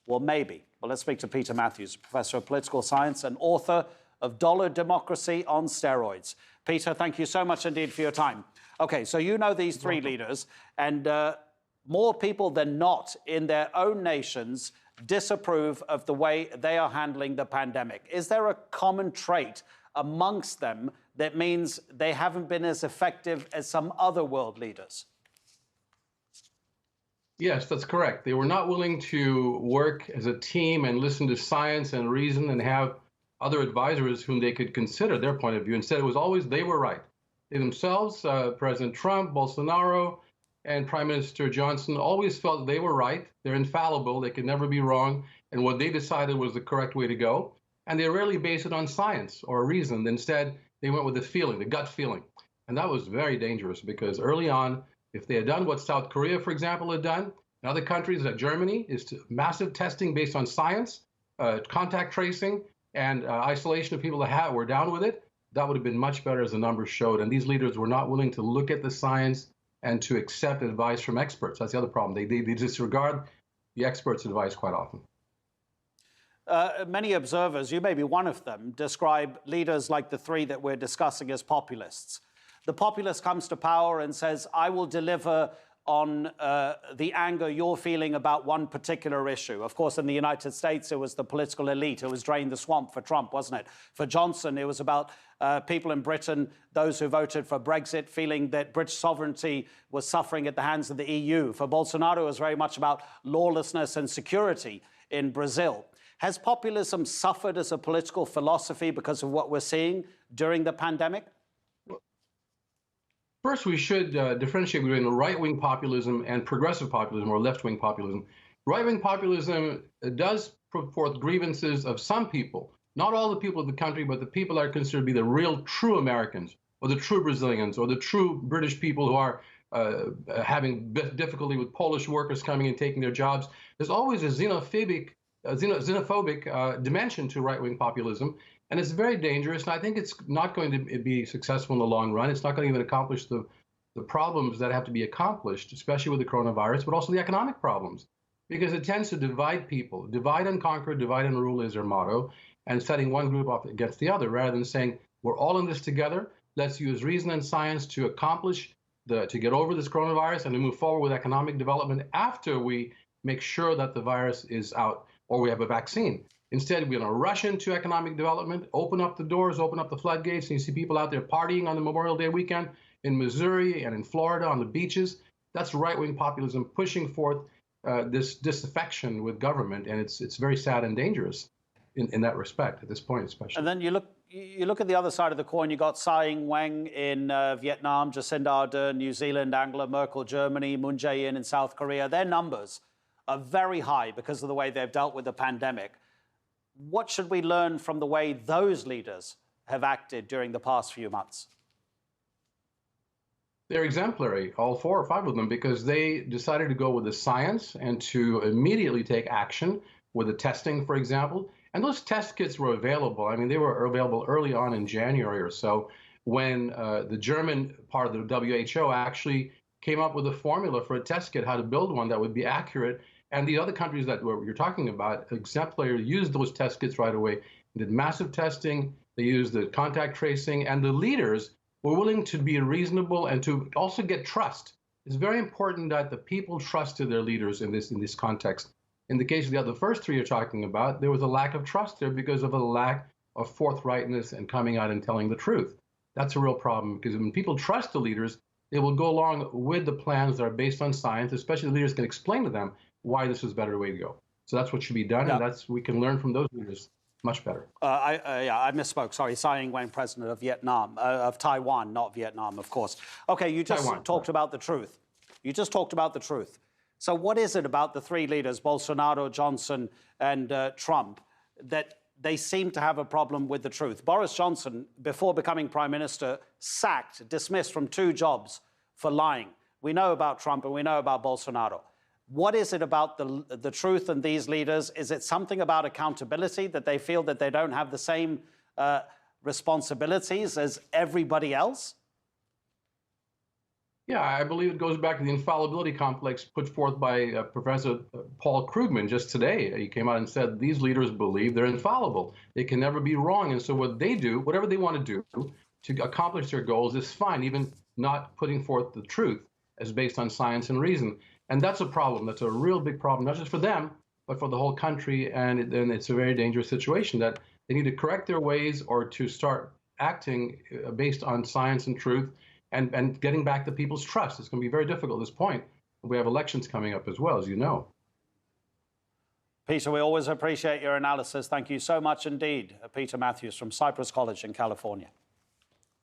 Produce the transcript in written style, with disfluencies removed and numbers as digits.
Well, maybe. Well, let's speak to Peter Mathews, Professor of Political Science and author of Dollar Democracy on Steroids. Peter, thank you so much indeed for your time. Okay, so you know these three leaders, and more people than not in their own nations disapprove of the way they are handling the pandemic. Is there a common trait amongst them that means they haven't been as effective as some other world leaders? Yes, that's correct. They were not willing to work as a team and listen to science and reason and have other advisors whom they could consider their point of view. Instead, it was always they were right. They themselves, President Trump, Bolsonaro, and Prime Minister Johnson always felt they were right. They're infallible. They could never be wrong. And what they decided was the correct way to go. And they rarely based it on science or reason. Instead, they went with the feeling, the gut feeling. And that was very dangerous because early on, if they had done what South Korea, for example, had done, and other countries like Germany, is massive testing based on science, contact tracing, and isolation of people that were down with it, that would have been much better as the numbers showed. And these leaders were not willing to look at the science and to accept advice from experts. That's the other problem. They disregard the experts' advice quite often. Many observers, you may be one of them, describe leaders like the three that we're discussing as populists. The populist comes to power and says, I will deliver on the anger you're feeling about one particular issue. Of course, in the United States, it was the political elite who was draining the swamp for Trump, wasn't it? For Johnson, it was about people in Britain, those who voted for Brexit, feeling that British sovereignty was suffering at the hands of the EU. For Bolsonaro, it was very much about lawlessness and security in Brazil. Has populism suffered as a political philosophy because of what we're seeing during the pandemic? First, we should differentiate between right-wing populism and progressive populism or left-wing populism. Right-wing populism does put forth grievances of some people, not all the people of the country, but the people that are considered to be the real true Americans or the true Brazilians or the true British people who are having difficulty with Polish workers coming and taking their jobs. There's always a xenophobic dimension to right-wing populism. And it's very dangerous, and I think it's not going to be successful in the long run. It's not going to even accomplish the problems that have to be accomplished, especially with the coronavirus, but also the economic problems, because it tends to divide people. Divide and conquer, divide and rule is their motto, and setting one group up against the other, rather than saying, we're all in this together. Let's use reason and science to accomplish, to get over this coronavirus and to move forward with economic development after we make sure that the virus is out or we have a vaccine. Instead, we're going to rush into economic development, open up the doors, open up the floodgates, and you see people out there partying on the Memorial Day weekend in Missouri and in Florida on the beaches. That's right-wing populism pushing forth this disaffection with government, and it's very sad and dangerous in that respect at this point, especially. And then you look at the other side of the coin. You got Tsai Ing-wen in Vietnam, Jacinda Ardern, New Zealand, Angela Merkel, Germany, Moon Jae-in in South Korea. Their numbers are very high because of the way they've dealt with the pandemic. What should we learn from the way those leaders have acted during the past few months? They're exemplary, all 4 or 5 of them, because they decided to go with the science and to immediately take action with the testing, for example. And those test kits were available. I mean, they were available early on in January or so when the German part of the WHO actually came up with a formula for a test kit, how to build one that would be accurate. And the other countries that you're talking about, exemplary, used those test kits right away. They did massive testing. They used the contact tracing. And the leaders were willing to be reasonable and to also get trust. It's very important that the people trusted their leaders in this context. In the case of the first 3 you're talking about, there was a lack of trust there because of a lack of forthrightness and coming out and telling the truth. That's a real problem, because when people trust the leaders, they will go along with the plans that are based on science, especially the leaders can explain to them why this is a better way to go. So that's what should be done, and we can learn from those leaders much better. I misspoke. Sorry, Tsai Ing-wen, president of of Taiwan, not Vietnam, of course. Okay, you just talked about the truth. You just talked about the truth. So what is it about the 3 leaders, Bolsonaro, Johnson, and Trump, that they seem to have a problem with the truth? Boris Johnson, before becoming prime minister, dismissed from 2 jobs for lying. We know about Trump and we know about Bolsonaro. What is it about the truth and these leaders? Is it something about accountability, that they feel that they don't have the same responsibilities as everybody else? Yeah, I believe it goes back to the infallibility complex put forth by Professor Paul Krugman just today. He came out and said these leaders believe they're infallible. They can never be wrong. And so what they do, whatever they want to do to accomplish their goals is fine, even not putting forth the truth as based on science and reason. And that's a problem. That's a real big problem, not just for them, but for the whole country. And it's a very dangerous situation that they need to correct their ways or to start acting based on science and truth and getting back the people's trust. It's going to be very difficult at this point. We have elections coming up as well, as you know. Peter, we always appreciate your analysis. Thank you so much indeed. Peter Mathews from Cypress College in California.